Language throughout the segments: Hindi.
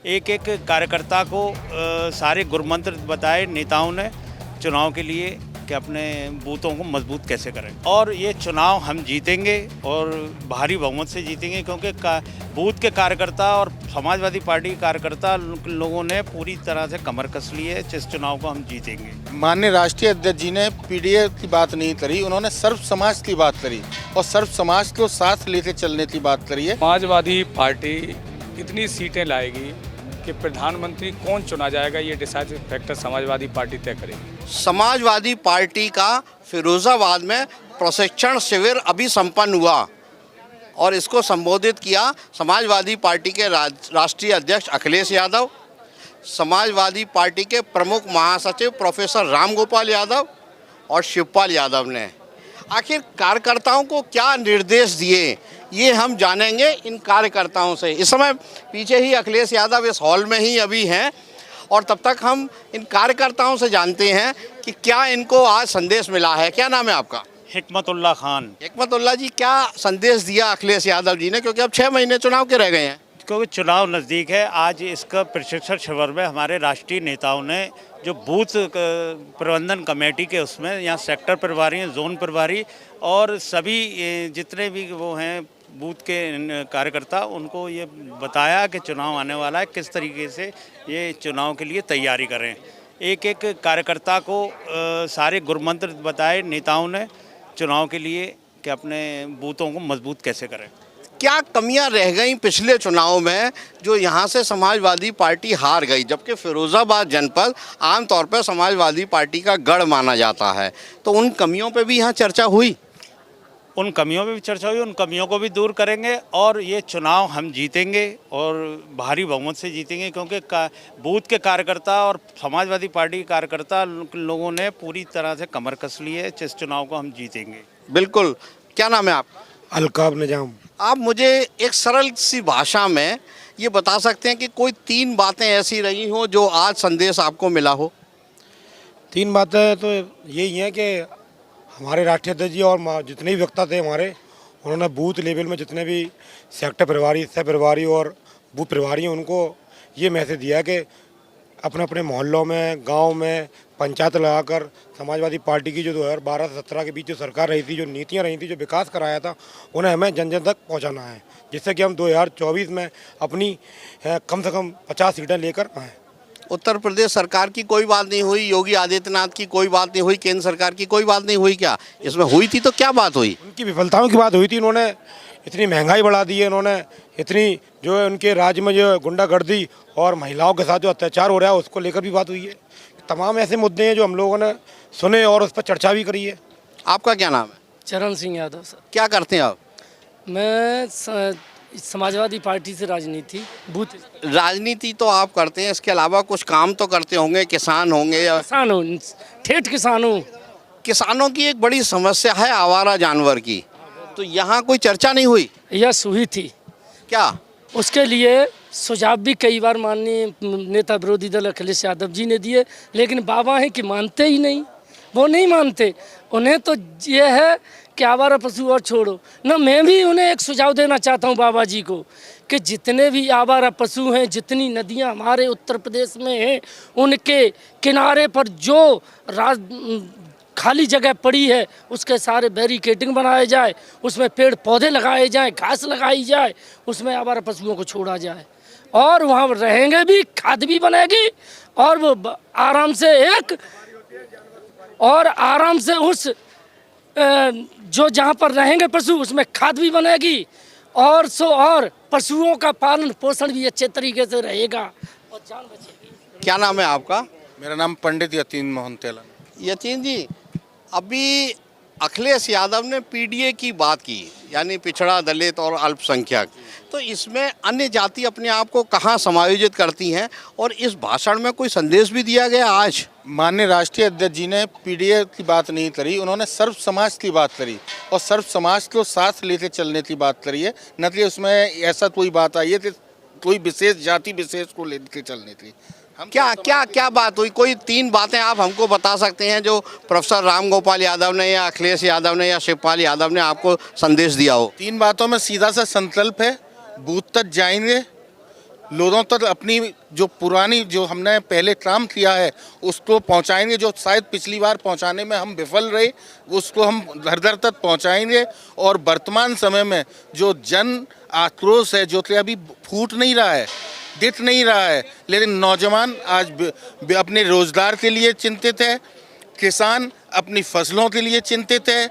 एक एक कार्यकर्ता को सारे गुरमंत्र बताए नेताओं ने चुनाव के लिए कि अपने बूथों को मजबूत कैसे करें। और ये चुनाव हम जीतेंगे और भारी बहुमत से जीतेंगे, क्योंकि बूथ के कार्यकर्ता और समाजवादी पार्टी के कार्यकर्ता लोगों ने पूरी तरह से कमर कस ली है। इस चुनाव को हम जीतेंगे। माननीय राष्ट्रीय अध्यक्ष जी ने पीडीए की बात नहीं करी, उन्होंने सर्व समाज की बात करी और सर्व समाज को साथ लेके चलने की बात करी है। समाजवादी पार्टी इतनी सीटें लाएगी कि प्रधानमंत्री कौन चुना जाएगा, ये डिसाइडिंग फैक्टर समाजवादी पार्टी तय करेगी। समाजवादी पार्टी का फिरोजाबाद में प्रशिक्षण शिविर अभी संपन्न हुआ और इसको संबोधित किया समाजवादी पार्टी के राष्ट्रीय अध्यक्ष अखिलेश यादव, समाजवादी पार्टी के प्रमुख महासचिव प्रोफेसर रामगोपाल यादव और शिवपाल यादव ने। आखिर कार्यकर्ताओं को क्या निर्देश दिए, ये हम जानेंगे इन कार्यकर्ताओं से। इस समय पीछे ही अखिलेश यादव इस हॉल में ही अभी हैं और तब तक हम इन कार्यकर्ताओं से जानते हैं कि क्या इनको आज संदेश मिला है। क्या नाम है आपका? हिकमतुल्ला खान। हिकमतुल्ला जी, क्या संदेश दिया अखिलेश यादव जी ने, क्योंकि अब 6 महीने चुनाव के रह गए हैं? क्योंकि चुनाव नज़दीक है, आज इसका प्रशिक्षण शिविर में हमारे राष्ट्रीय नेताओं ने जो बूथ प्रबंधन कमेटी के उसमें यहाँ सेक्टर प्रभारी हैं, जोन प्रभारी और सभी जितने भी वो हैं बूथ के कार्यकर्ता, उनको ये बताया कि चुनाव आने वाला है, किस तरीके से ये चुनाव के लिए तैयारी करें। एक एक कार्यकर्ता को सारे गुरमंत्र बताए नेताओं ने चुनाव के लिए कि अपने बूथों को मजबूत कैसे करें। क्या कमियां रह गई पिछले चुनाव में जो यहाँ से समाजवादी पार्टी हार गई, जबकि फिरोजाबाद जनपद आमतौर पर समाजवादी पार्टी का गढ़ माना जाता है, तो उन कमियों पे भी यहाँ चर्चा हुई? उन कमियों पे भी चर्चा हुई, उन कमियों को भी दूर करेंगे और ये चुनाव हम जीतेंगे और भारी बहुमत से जीतेंगे, क्योंकि बूथ के कार्यकर्ता और समाजवादी पार्टी के कार्यकर्ता लोगों ने पूरी तरह से कमर कस ली है। इस चुनाव को हम जीतेंगे। बिल्कुल। क्या नाम है आपका? अलकाब निजाम। आप मुझे एक सरल सी भाषा में ये बता सकते हैं कि कोई 3 बातें ऐसी रही हों जो आज संदेश आपको मिला हो? 3 बातें तो यही हैं कि हमारे राष्ट्रीय अध्यक्ष जी और जितने भी वक्ता थे हमारे, उन्होंने बूथ लेवल में जितने भी सेक्टर प्रभारी, सह प्रभारी और बूथ प्रभारी हैं, उनको ये मैसेज दिया कि अपने अपने मोहल्लों में, गांव में पंचायत लगाकर समाजवादी पार्टी की जो 2012 से 17 के बीच जो सरकार रही थी, जो नीतियां रही थी, जो विकास कराया था, उन्हें हमें जन जन तक पहुंचाना है, जिससे कि हम 2024 में अपनी कम से कम 50 सीटें लेकर आएँ। उत्तर प्रदेश सरकार की कोई बात नहीं हुई, योगी आदित्यनाथ की कोई बात नहीं हुई, केंद्र सरकार की कोई बात नहीं हुई? क्या इसमें हुई थी? तो क्या बात हुई? उनकी विफलताओं की बात हुई थी। उन्होंने इतनी महंगाई बढ़ा दी है, उन्होंने इतनी जो है उनके राज्य में जो गुंडागर्दी और महिलाओं के साथ जो अत्याचार हो रहा है उसको लेकर भी बात हुई है। तमाम ऐसे मुद्दे हैं जो हम लोगों ने सुने और उस पर चर्चा भी करी है। आपका क्या नाम है? चरण सिंह यादव सर। क्या करते हैं आप? मैं समाजवादी पार्टी से राजनीति बूथ। राजनीति तो आप करते हैं, इसके अलावा कुछ काम तो करते होंगे, किसान होंगे या? किसान हूँ, ठेठ किसान हूँ। किसानों की एक बड़ी समस्या है आवारा जानवर की, तो यहाँ कोई चर्चा नहीं हुई? यस हुई थी। क्या? उसके लिए सुझाव भी कई बार माननीय नेता विरोधी दल अखिलेश यादव जी ने दिए, लेकिन बाबा हैं कि मानते ही नहीं, वो नहीं मानते। उन्हें तो ये है कि आवारा पशु और छोड़ो ना। मैं भी उन्हें एक सुझाव देना चाहता हूँ बाबा जी को कि जितने भी आवारा पशु हैं, जितनी नदियाँ हमारे उत्तर प्रदेश में हैं, उनके किनारे पर जो खाली जगह पड़ी है उसके सारे बैरिकेडिंग बनाए जाए, उसमें पेड़ पौधे लगाए जाएं, घास लगाई जाए, उसमें आवारा पशुओं को छोड़ा जाए और वहाँ रहेंगे भी, खाद भी बनेगी और वो आराम से उस जो जहाँ पर रहेंगे पशु उसमें खाद भी बनेगी और पशुओं का पालन पोषण भी अच्छे तरीके से रहेगा और जान बचेगी। क्या नाम है आपका? मेरा नाम पंडित यतीन मोहन तेलन। यतीन जी, अभी अखिलेश यादव ने पीडीए की बात की, यानी पिछड़ा, दलित और अल्पसंख्यक, तो इसमें अन्य जाति अपने आप को कहाँ समायोजित करती हैं और इस भाषण में कोई संदेश भी दिया गया आज? माननीय राष्ट्रीय अध्यक्ष जी ने पीडीए की बात नहीं करी, उन्होंने सर्व समाज की बात करी और सर्व समाज को साथ लेके चलने की बात करी है, न कि उसमें ऐसा कोई बात आई है कि कोई विशेष जाति विशेष को लेके चलने की। हम क्या बात हुई? कोई 3 बातें आप हमको बता सकते हैं जो प्रोफेसर रामगोपाल यादव ने या अखिलेश यादव ने या शिवपाल यादव ने आपको संदेश दिया हो? 3 बातों में सीधा सा संकल्प है, बूथ तक जाएंगे, लोगों तक अपनी जो पुरानी जो हमने पहले काम किया है उसको पहुंचाएंगे। जो शायद पिछली बार पहुंचाने में हम विफल रहे उसको हम घर घर तक पहुंचाएंगे। और वर्तमान समय में जो जन आक्रोश है जो कि अभी फूट नहीं रहा है, दिख नहीं रहा है, लेकिन नौजवान आज अपने रोजगार के लिए चिंतित है, किसान अपनी फसलों के लिए चिंतित है,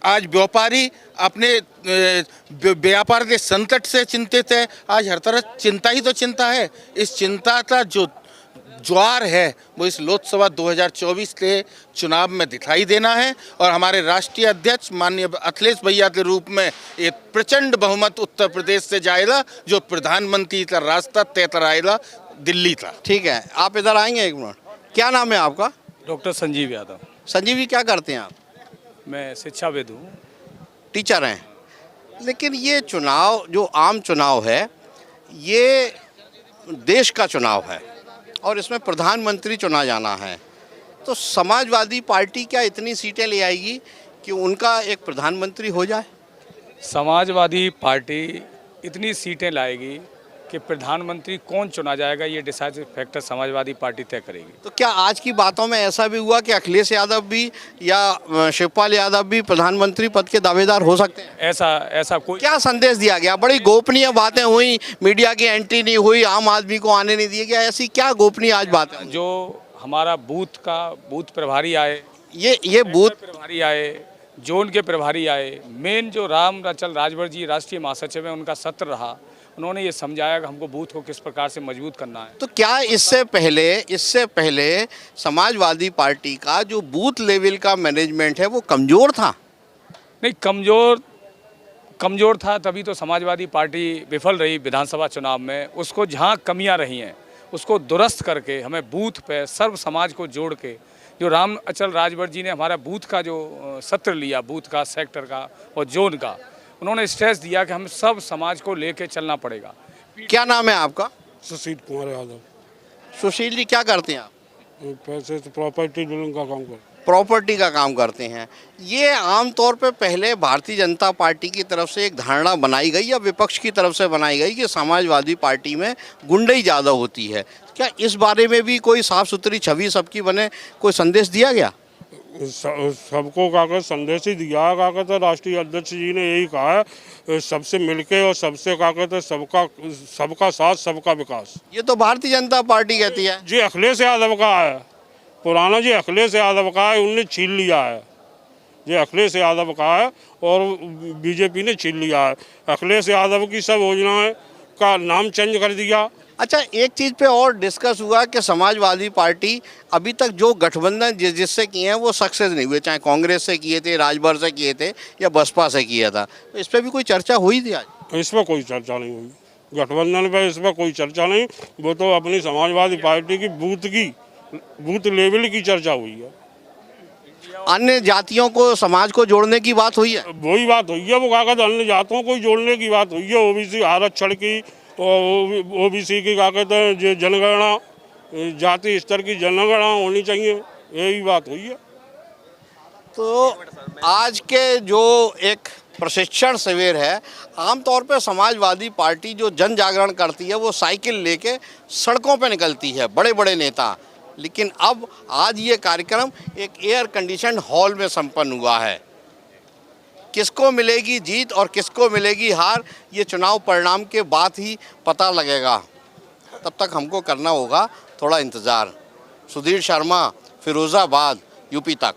आज व्यापारी अपने व्यापार के संकट से चिंतित है। आज हर तरह चिंता ही तो चिंता है। इस चिंता का जो ज्वार है वो इस लोकसभा 2024 के चुनाव में दिखाई देना है। और हमारे राष्ट्रीय अध्यक्ष माननीय अखिलेश भैया के रूप में एक प्रचंड बहुमत उत्तर प्रदेश से जाएगा जो प्रधानमंत्री का रास्ता तय कराएगा दिल्ली का। ठीक है, आप इधर आएंगे एक मिनट। क्या नाम है आपका? डॉक्टर संजीव यादव। संजीव जी, क्या करते हैं आप? मैं शिक्षाविद हूँ। टीचर हैं। लेकिन ये चुनाव जो आम चुनाव है ये देश का चुनाव है और इसमें प्रधानमंत्री चुना जाना है। तो समाजवादी पार्टी क्या इतनी सीटें ले आएगी कि उनका एक प्रधानमंत्री हो जाए? समाजवादी पार्टी इतनी सीटें लाएगी कि प्रधानमंत्री कौन चुना जाएगा ये डिसाइसिव फैक्टर समाजवादी पार्टी तय करेगी। तो क्या आज की बातों में ऐसा भी हुआ कि अखिलेश यादव भी या शिवपाल यादव भी प्रधानमंत्री पद के दावेदार हो सकते हैं? ऐसा कोई क्या संदेश दिया गया? बड़ी गोपनीय बातें हुई, मीडिया की एंट्री नहीं हुई, आम आदमी को आने नहीं दिया गया, ऐसी क्या गोपनीय आज बात है? जो हमारा बूथ प्रभारी आए, ये बूथ प्रभारी आए, जोन के प्रभारी आए, मेन जो राम अचल राजभर जी राष्ट्रीय महासचिव हैं उनका सत्र रहा, उन्होंने ये समझाया कि हमको बूथ को किस प्रकार से मजबूत करना है। तो क्या इससे पहले समाजवादी पार्टी का जो बूथ लेवल का मैनेजमेंट है वो कमज़ोर था? नहीं, कमज़ोर था तभी तो समाजवादी पार्टी विफल रही विधानसभा चुनाव में। उसको जहाँ कमियां रही हैं उसको दुरुस्त करके हमें बूथ पे सर्व समाज को जोड़ के, जो राम अचल राजभर जी ने हमारा बूथ का जो सत्र लिया, बूथ का, सेक्टर का और जोन का, उन्होंने स्ट्रेस दिया कि हम सब समाज को लेके चलना पड़ेगा। क्या नाम है आपका? सुशील कुमार यादव। सुशील जी, क्या करते हैं आप? पैसे तो प्रॉपर्टी डीलिंग का काम करते। प्रॉपर्टी का काम करते हैं। ये आमतौर पे पहले भारतीय जनता पार्टी की तरफ से एक धारणा बनाई गई या विपक्ष की तरफ से बनाई गई कि समाजवादी पार्टी में गुंडई ज़्यादा होती है। क्या इस बारे में भी कोई साफ सुथरी छवि सबकी बने, कोई संदेश दिया गया? सबको काकर संदेश ही दिया है। काकर तो राष्ट्रीय अध्यक्ष जी ने यही कहा है, सबसे मिलके और सबसे काकर तो सबका साथ सबका विकास। ये तो भारतीय जनता पार्टी कहती है। जी अखिलेश यादव का है, पुराना जी अखिलेश यादव का है, उनने छीन लिया है। ये अखिलेश यादव का है और बीजेपी ने छीन लिया है। अखिलेश यादव की सब योजनाएं का नाम चेंज कर दिया। अच्छा, एक चीज़ पे और डिस्कस हुआ कि समाजवादी पार्टी अभी तक जो गठबंधन जिससे किए हैं वो सक्सेस नहीं हुए, चाहे कांग्रेस से किए थे, राजभर से किए थे या बसपा से किया था। तो इस पर भी कोई चर्चा हुई थी आज? इस पर कोई चर्चा नहीं हुई, गठबंधन पर इस पर कोई चर्चा नहीं। वो तो अपनी समाजवादी पार्टी की बूथ लेवल की चर्चा हुई है। अन्य जातियों को, समाज को जोड़ने की बात हुई है? वही बात हुई है, वो कागज अन्य जातों को जोड़ने की बात हुई है। ओबीसी आरक्षण की और ओबीसी की क्या कहते हैं जो जनगणना, जाति स्तर की जनगणना होनी चाहिए, यही बात हुई है। तो आज के जो एक प्रशिक्षण शिविर है, आमतौर पर समाजवादी पार्टी जो जन जागरण करती है वो साइकिल लेके सड़कों पे निकलती है, बड़े बड़े नेता। लेकिन अब आज ये कार्यक्रम एक एयर कंडीशन हॉल में संपन्न हुआ है। किसको मिलेगी जीत और किसको मिलेगी हार, ये चुनाव परिणाम के बाद ही पता लगेगा। तब तक हमको करना होगा थोड़ा इंतज़ार। सुधीर शर्मा, फिरोज़ाबाद, यूपी तक।